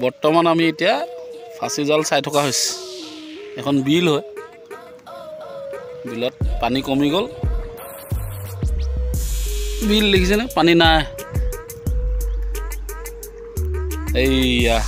বৰ্তমান আমি এতিয়া ফাঁচি জাল চাই থকা হৈছে। এখন বিল হয়, বিলত পানী কমি গ'ল। বিল দেখিছেনে? পানী নাই। এইয়া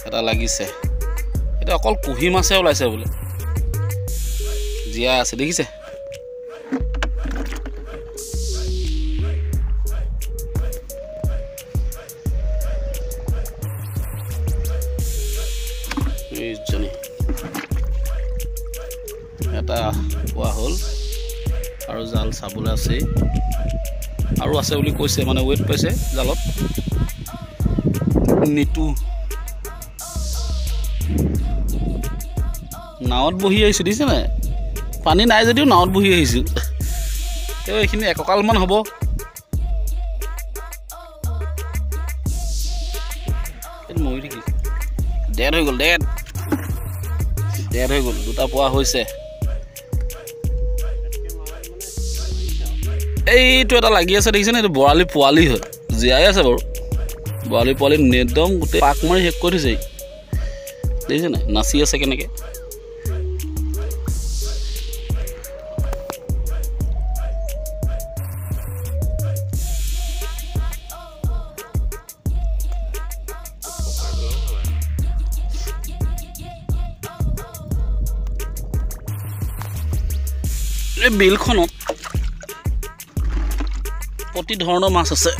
এটা লাগিছে, এটা অকল কুহি মাছে ওলাইছে বোলে, জীয়া আছে দেখিছে। এটা পোৱা হ'ল আৰু জাল চাবলৈ আছে, আৰু আছে বুলি কৈছে, মানে ৱেট পাইছে জালত। নিতু নাৱত বহি আহিছোঁ দিছে নাই, পানী নাই যদিও নাৱত বহি আহিছোঁ। তেওঁ এইখিনি এককালমান হ'ব। মৰি থাকিল, ডেড হৈ গ'ল, ডেড হৈ গ'ল। দুটা পোৱা হৈছে। এইটো এটা লাগি আছে দেখিছেনে? এইটো বৰালি পোৱালি হয়, জীয়াই আছে বাৰু। বৰালি পোৱালি একদম গোটেই পাক মাৰি শেষ কৰি থৈছে, দেখিছে নাই? নাচি আছে কেনেকৈ। এই বিলখনত প্ৰতি ধৰণৰ মাছ আছে,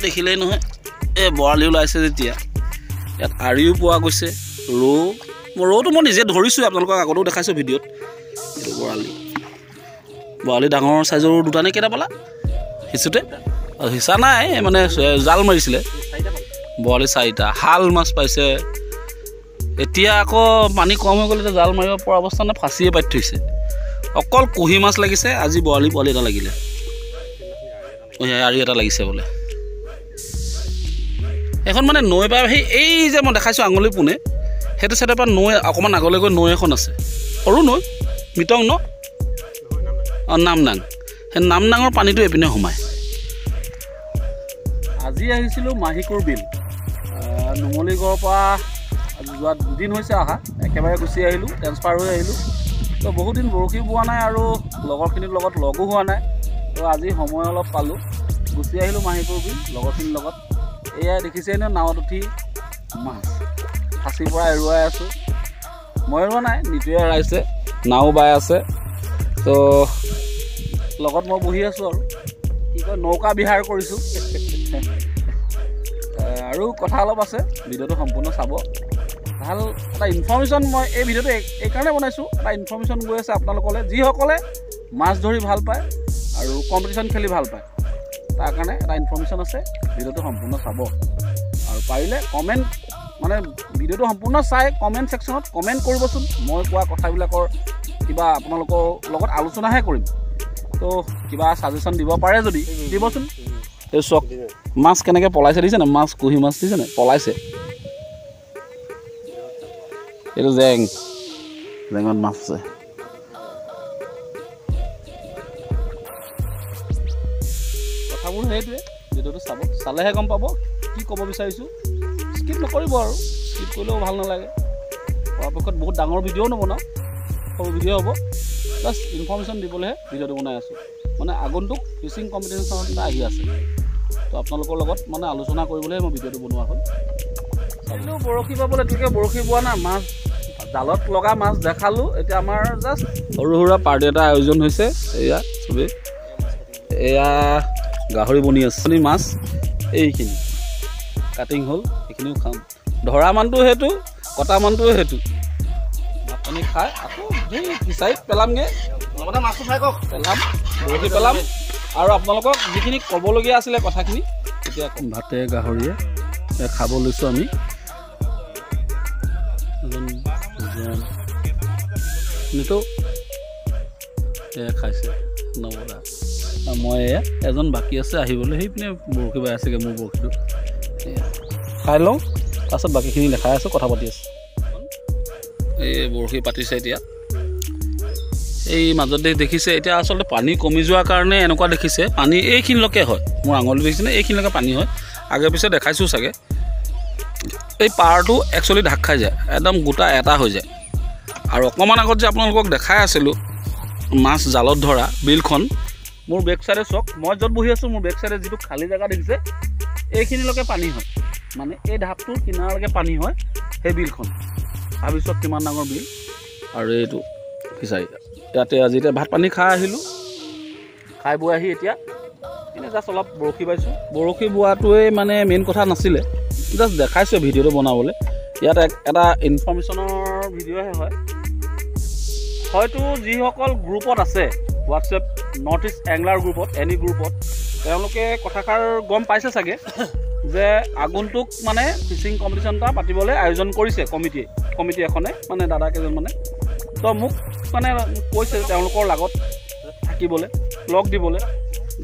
দেখিলেই নহয়। এই বৰালি ওলাইছে যেতিয়া, ইয়াত আৰিও পোৱা গৈছে, ৰৌটো মই নিজে ধৰিছোঁ, আপোনালোকক আগতেও দেখাইছোঁ ভিডিঅ'ত। এইটো বৰালি ডাঙৰ চাইজৰ দুটা নে কেইটা পালা সিঁচোতে? সিঁচা নাই, মানে জাল মাৰিছিলে। বৰালি 4টা, শাল মাছ পাইছে। এতিয়া আকৌ পানী কম হৈ গ'ল, এতিয়া জাল মাৰিব পৰা অৱস্থা নাই, ফাঁচিয়ে পাতি থৈছে। অকল কুহি মাছ লাগিছে, আজি বৰালি পোৱালি এটা লাগিলে, আৰি এটা লাগিছে বোলে। এখন মানে নৈ পাই সেই এই যে মই দেখাইছোঁ আঙুলি পোনে, সেইটো চাইডৰ পৰা নৈ অকণমান আগলৈ গৈ নৈ এখন আছে, সৰু নৈ, মিটং ন? অঁ, নামদাং। সেই নামদাঙৰ পানীটো এইপিনে সোমায়। আজি আহিছিলোঁ মাহিকুৰ বিল, নুমলীগড়ৰ পৰা যোৱা 2 দিন হৈছে অহা, একেবাৰে গুচি আহিলোঁ, ট্ৰেন্সফাৰ হৈ আহিলোঁ। তো বহুত দিন বৰশী বোৱা নাই আৰু লগৰখিনিৰ লগত লগো হোৱা নাই। তো আজি সময় অলপ পালোঁ, গুচি আহিলোঁ মাহিকুৰ বিল লগৰখিনিৰ লগত। এয়াই দেখিছেই ন, নাৱত উঠি মাছ ফাঁচিৰ পৰা এৰুৱাই আছোঁ। মই এৰুৱা নাই, নিতুৱে এৰাইছে, নাও বাই আছে। তো লগত মই বহি আছোঁ আৰু কি কয়, নৌকা বিহাৰ কৰিছোঁ। আৰু কথা অলপ আছে, ভিডিঅ'টো সম্পূৰ্ণ চাব। ভাল এটা ইনফৰ্মেশ্যন মই এই ভিডিঅ'টো এইকাৰণে বনাইছোঁ, এটা ইনফৰ্মেশ্যন গৈ আছে আপোনালোকলৈ, যিসকলে মাছ ধৰি ভাল পায় আৰু কম্পিটিশ্যন খেলি ভাল পায়, তাৰ কাৰণে এটা ইনফৰ্মেশ্যন আছে। ভিডিঅ'টো সম্পূৰ্ণ চাব আৰু পাৰিলে কমেণ্ট, মানে ভিডিঅ'টো সম্পূৰ্ণ চাই কমেণ্ট ছেকশ্যনত কমেণ্ট কৰিবচোন। মই কোৱা কথাবিলাকৰ কিবা আপোনালোকৰ লগত আলোচনাহে কৰিম, তো কিবা ছাজেশ্যন দিব পাৰে যদি দিবচোন। এই চক মাছ কেনেকৈ পলাইছে দিছে নাই? মাছ কুহি মাছ দিছে নাই? পলাইছে। এইটো জেঙত মাছ আছে। কথাবোৰ সেইটোৱে, ভিডিঅ'টো চাব, চালেহে গম পাব কি ক'ব বিচাৰিছোঁ। স্কিপ নকৰিব, আৰু স্কিপ কৰিলেও ভাল নালাগে। পৰাপক্ষত বহুত ডাঙৰ ভিডিঅ'ও নবনাওঁ, সৰু ভিডিঅ' হ'ব। জাষ্ট ইনফৰ্মেশ্যন দিবলৈহে ভিডিঅ'টো বনাই আছোঁ। মানে আগন্তুক ফিচিং কম্পিটিশ্যন এটা আহি আছে, তো আপোনালোকৰ লগত মানে আলোচনা কৰিবলৈহে মই ভিডিঅ'টো বনোৱা হ'ল। চালোঁ বৰশী পাবলৈ, তোকে বৰশী বোৱা নাই, মাছ জালত লগা মাছ দেখালোঁ। এতিয়া আমাৰ জাষ্ট সৰু সুৰা পাৰ্টি এটা আয়োজন হৈছে। এয়া চবেই, এয়া গাহৰি বনি আছে, মাছ এইখিনি কাটিং হ'ল, সেইখিনিও খাম। ধৰা মানটো সেইটো, কটা মানটো সেইটো। ভাত পানী খাই আকৌ সেই ফিচাৰীত পেলামগৈ, লগতে মাছটো খাই কওক, পেলাম, বৰশী পেলাম। আৰু আপোনালোকক যিখিনি ক'বলগীয়া আছিলে কথাখিনি এতিয়া ক'ম। ভাতে গাহৰিয়ে খাব লৈছোঁ আমি। নিতৌ খাইছে নৱদা, মই এজন বাকী আছে আহিবলৈ, সেইপিনে বৰশী বাই আছেগৈ। মোৰ বৰশীটো খাই লওঁ, তাৰপাছত বাকীখিনি দেখাই আছোঁ, কথা পাতি আছোঁ। এই বৰশী পাতিছে এতিয়া, এই মাজতে দেখিছে। এতিয়া আচলতে পানী কমি যোৱাৰ কাৰণে এনেকুৱা দেখিছে, পানী এইখিনিলৈকে হয়, মোৰ আঙুলি দেখিছেনে? এইখিনিলৈকে পানী হয়। আগে পিছে দেখাইছোঁ চাগে এই পাৰটো একচুৱেলি ঢাক খাই যায় একদম গোটা এটা হৈ যায় আৰু অকণমান আগত যে আপোনালোকক দেখাই আছিলোঁ মাছ জালত ধৰা বিলখন মোৰ বেক চাইডে চাওক মই য'ত বহি আছোঁ মোৰ বেক চাইডে যিটো খালী জেগা দেখিছে এইখিনিলৈকে পানী হয় মানে এই ঢাপটোৰ কিনাৰলৈকে পানী হয় সেই বিলখন ভাবি চাওক কিমান ডাঙৰ বিল আৰু এইটো ফিচাৰী ইয়াতে আজি এতিয়া ভাত পানী খাই আহিলোঁ খাই বৈ আহি এতিয়া এনেই জাষ্ট অলপ বৰশী বাইছোঁ বৰশী বোৱাটোৱে মানে মেইন কথা নাছিলে জাষ্ট দেখাইছোঁ ভিডিঅ'টো বনাবলৈ ইয়াত এটা ইনফৰ্মেশ্যনৰ ভিডিঅ'হে হয় হয়তো যিসকল গ্ৰুপত আছে হোৱাটছএপ নৰ্থ ইষ্ট এংলাৰ গ্ৰুপত এনি গ্ৰুপত তেওঁলোকে কথাষাৰ গম পাইছে চাগে যে আগন্তুক মানে ফিচিং কম্পিটিশ্যন এটা পাতিবলৈ আয়োজন কৰিছে কমিটি এখনে মানে দাদা কেইজনমানে তো মোক মানে কৈছে তেওঁলোকৰ লগত থাকিবলৈ লগ দিবলৈ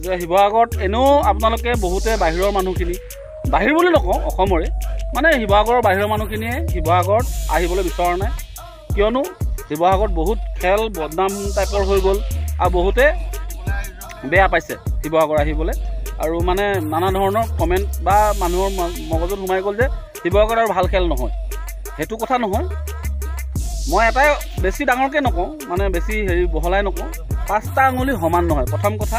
যে শিৱসাগৰত এনেও আপোনালোকে বহুতে বাহিৰৰ মানুহখিনি বাহিৰ বুলি নকওঁ অসমৰে মানে শিৱসাগৰৰ বাহিৰৰ মানুহখিনিয়ে শিৱসাগৰত আহিবলৈ বিচৰা নাই কিয়নো শিৱসাগৰত বহুত খেল বদনাম টাইপৰ হৈ গ'ল আৰু বহুতে বেয়া পাইছে শিৱসাগৰ আহিবলৈ আৰু মানে নানা ধৰণৰ কমেণ্ট বা মানুহৰ মগজত সোমাই গ'ল যে শিৱসাগৰত আৰু ভাল খেল নহয় সেইটো কথা নহয় মই এটাই বেছি ডাঙৰকৈ নকওঁ মানে বেছি বহলাই নকওঁ 5টা আঙুলি সমান নহয় প্ৰথম কথা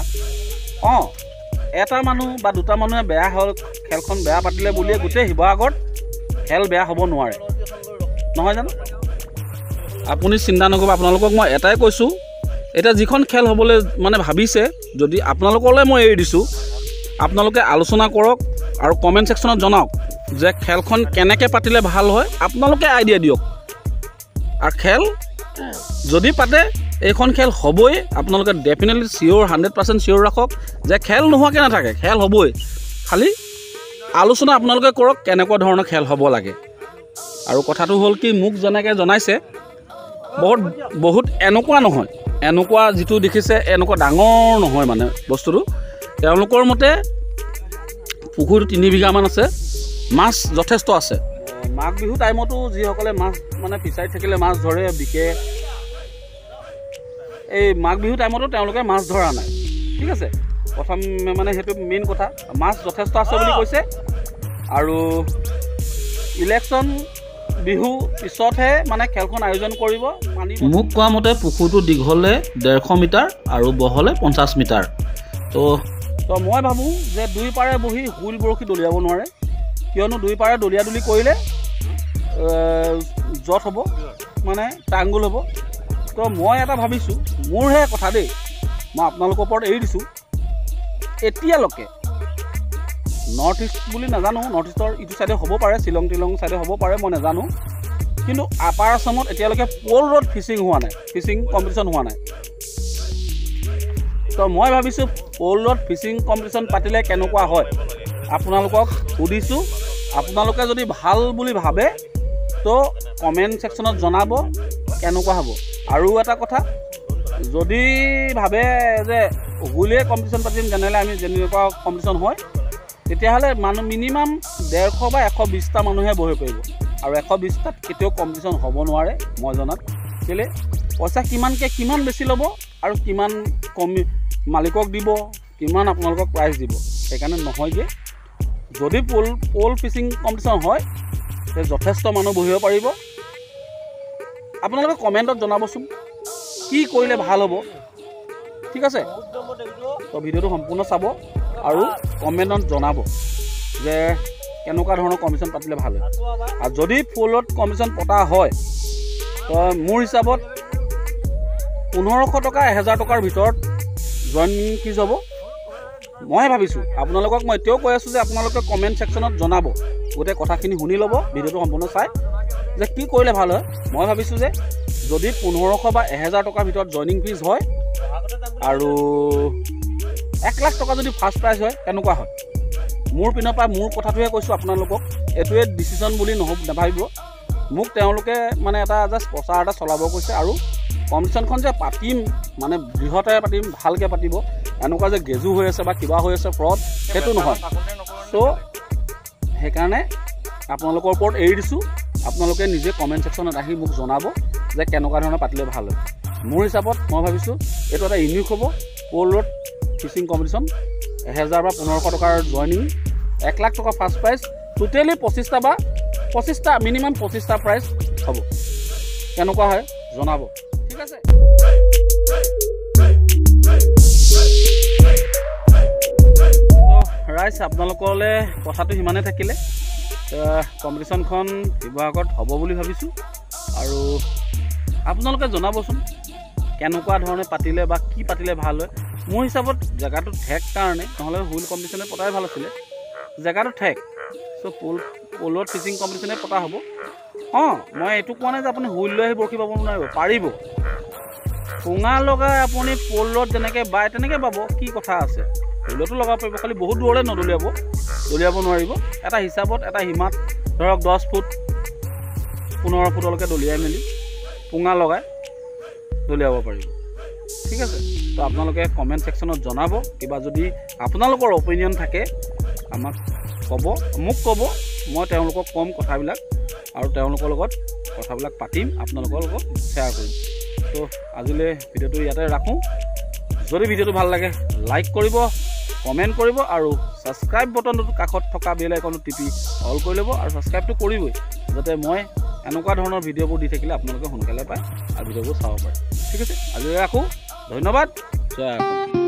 এটা মানুহ বা দুটা মানুহে বেয়া হ'ল খেলখন বেয়া পাতিলে বুলিয়ে গোটেই শিৱসাগৰত খেল বেয়া হ'ব নোৱাৰে নহয় জানো আপুনি চিন্তা নকৰিব আপোনালোকক মই এটাই কৈছোঁ এতিয়া যিখন খেল হ'বলৈ মানে ভাবিছে যদি আপোনালোকলৈ মই এৰি দিছোঁ আপোনালোকে আলোচনা কৰক আৰু কমেণ্ট ছেকশ্যনত জনাওক যে খেলখন কেনেকৈ পাতিলে ভাল হয় আপোনালোকে আইডিয়া দিয়ক আৰু খেল যদি পাতে এইখন খেল হ'বই আপোনালোকে ডেফিনেটলি চিয়'ৰ 100% চিয়'ৰ ৰাখক যে খেল নোহোৱাকৈ নাথাকে খেল হ'বই খালি আলোচনা আপোনালোকে কৰক কেনেকুৱা ধৰণৰ খেল হ'ব লাগে আৰু কথাটো হ'ল কি মোক যেনেকৈ জনাইছে বহুত এনেকুৱা নহয় এনেকুৱা যিটো দেখিছে এনেকুৱা ডাঙৰ নহয় মানে বস্তুটো তেওঁলোকৰ মতে পুখুৰীটো 3 বিঘামান আছে মাছ যথেষ্ট আছে মাঘ বিহু টাইমতো যিসকলে মাছ মানে ফিচাৰীত থাকিলে মাছ ধৰে বিকে এই মাঘ বিহু টাইমতো তেওঁলোকে মাছ ধৰা নাই ঠিক আছে প্ৰথম মানে সেইটো মেইন কথা মাছ যথেষ্ট আছে বুলি কৈছে আৰু ইলেকশ্যন বিহু পিছতহে মানে খেলখন আয়োজন কৰিব মোক কোৱা মতে পুখুৰীটো দীঘলে 150 মিটাৰ আৰু বহলে 50 মিটাৰ তো মই ভাবোঁ যে দুই পাৰে বহি হুইল বৰশী দলিয়াব নোৱাৰে কিয়নো দুই পাৰে দলিয়া দলি কৰিলে জট হ'ব মানে টাংগুল হ'ব তো মই এটা ভাবিছোঁ মোৰহে কথা দেই মই আপোনালোকৰ ওপৰত এৰি দিছোঁ এতিয়ালৈকে নৰ্থ ইষ্ট বুলি নাজানো নৰ্থ ইষ্টৰ ইটো চাইডে হ'ব পাৰে শ্বিলং টিলং চাইডে হ'ব পাৰে মই নাজানো কিন্তু আপাৰ আছামত এতিয়ালৈকে পল ৰ'ড ফিচিং হোৱা নাই ফিচিং কম্পিটিশ্যন হোৱা নাই তো মই ভাবিছোঁ পল ৰ'ড ফিচিং কম্পিটিশ্যন পাতিলে কেনেকুৱা হয় আপোনালোকক সুধিছোঁ আপোনালোকে যদি ভাল বুলি ভাবে তো কমেণ্ট ছেকশ্যনত জনাব কেনেকুৱা হ'ব আৰু এটা কথা যদি ভাবে যে হুইলে কম্পিটিশ্যন পাতিম যেনেহ'লে আমি যেনেকুৱা কম্পিটিশ্যন হয় তেতিয়াহ'লে মানুহ মিনিমাম 150 বা 120টা মানুহে বহিব পাৰিব আৰু 120টাত কেতিয়াও কম্পিটিশ্যন হ'ব নোৱাৰে মই জনাত কেলৈ পইচা কিমান বেছি ল'ব আৰু কিমান মালিকক দিব কিমান আপোনালোকক প্ৰাইজ দিব সেইকাৰণে নহয়গৈ যদি পল ফিচিং কম্পিটিশ্যন হয় তে যথেষ্ট মানুহ বহিব পাৰিব আপোনালোকে কমেণ্টত জনাবচোন কি কৰিলে ভাল হ'ব ঠিক আছে তো ভিডিঅ'টো সম্পূৰ্ণ চাব আৰু কমেণ্টত জনাব যে কেনেকুৱা ধৰণৰ কম্পিটিশ্যন পাতিলে ভাল হয় আৰু যদি ফুলত কম্পিটিশ্যন পতা হয় তো মোৰ হিচাপত 1500 টকা 1000 টকাৰ ভিতৰত জইনিং ফিজ হ'ব মই ভাবিছোঁ আপোনালোকক মই এতিয়াও কৈ আছোঁ যে আপোনালোকে কমেণ্ট ছেকশ্যনত জনাব গোটেই কথাখিনি শুনি ল'ব ভিডিঅ'টো সম্পূৰ্ণ চাই যে কি কৰিলে ভাল হয় মই ভাবিছোঁ যে যদি 1500 বা 1000 টকাৰ ভিতৰত জইনিং ফিজ হয় আৰু 1 লাখ টকা যদি ফাৰ্ষ্ট প্ৰাইজ হয় কেনেকুৱা হয় মোৰ পিনৰ পৰা মোৰ কথাটোহে কৈছোঁ আপোনালোকক এইটোৱে ডিচিশ্যন বুলি নাভাবিব মোক তেওঁলোকে মানে এটা জাষ্ট প্ৰচাৰ এটা চলাব কৈছে আৰু কম্পিটিশ্যনখন যে পাতিম মানে বৃহৎৰে পাতিম ভালকৈ পাতিব এনেকুৱা যে গেজু হৈ আছে বা কিবা হৈ আছে ফ্ৰড সেইটো নহয় চ' সেইকাৰণে আপোনালোকৰ ওপৰত এৰি দিছোঁ আপোনালোকে নিজে কমেণ্ট ছেকশ্যনত আহি মোক জনাব যে কেনেকুৱা ধৰণৰ পাতিলে ভাল হয় মোৰ হিচাপত মই ভাবিছোঁ এইটো এটা ইউনিক হ'ব পল ৰ'ড ফিচিং কম্পিটিশ্যন 1000 বা 1500 টকাৰ জইনিং 1 লাখ টকা ফাৰ্ষ্ট প্ৰাইজ, টোটেলি 25টা মিনিমাম 25টা প্ৰাইজ হ'ব। কেনেকুৱা হয় জনাব, ঠিক আছে। ৰাইজ আপোনালোকলৈ কথাটো সিমানে থাকিলে। কম্পিটিশ্যনখন শিৱসাগৰত হ'ব বুলি ভাবিছোঁ, আৰু আপোনালোকে জনাবচোন কেনেকুৱা ধৰণে পাতিলে বা কি পাতিলে ভাল হয়। মোৰ হিচাপত জেগাটো ঠেক কাৰণে, নহ'লে হুইল কম্পিটিশ্যনে পতাই ভাল আছিলে। জেগাটো ঠেক, চ' পলত ফিচিং কম্পিটিশ্যনে পতা হ'ব। মই এইটো কোৱা নাই যে আপুনি হুইল লৈ আহি বৰশী বাব নোৱাৰিব, পাৰিব। পুঙা লগাই আপুনি পলত যেনেকৈ বায় তেনেকৈ বাব, কি কথা আছে। হুইলতো লগাব পাৰিব, খালি বহুত দূৰলৈ দলিয়াব নোৱাৰিব। এটা হিচাপত এটা সীমাত ধৰক 10 ফুট 15 ফুটলৈকে দলিয়াই মেলি পুঙা লগাই দলিয়াব পাৰিব, ঠিক আছে। তো আপোনালোকে কমেণ্ট ছেকশ্যনত জনাব, কিবা যদি আপোনালোকৰ অপিনিয়ন থাকে আমাক মোক ক'ব, মই তেওঁলোকক ক'ম কথাবিলাক, আৰু তেওঁলোকৰ লগত কথাবিলাক পাতিম, আপোনালোকৰ লগত শ্বেয়াৰ কৰিম। তো আজিলৈ ভিডিঅ'টো ইয়াতে ৰাখোঁ। যদি ভিডিঅ'টো ভাল লাগে লাইক কৰিব, কমেণ্ট কৰিব, আৰু ছাবস্ক্ৰাইব বটনটোত কাষত থকা বেল আইকনটো টিপি অল কৰি ল'ব, আৰু ছাবস্ক্ৰাইবটো কৰিবই, যাতে মই এনেকুৱা ধৰণৰ ভিডিঅ'বোৰ দি থাকিলে আপোনালোকে সোনকালে পায় আৰু ভিডিঅ'বোৰ চাব পাৰে, ঠিক আছে। আজিলৈ ৰাখোঁ, ধন্যবাদ, জয় অসম।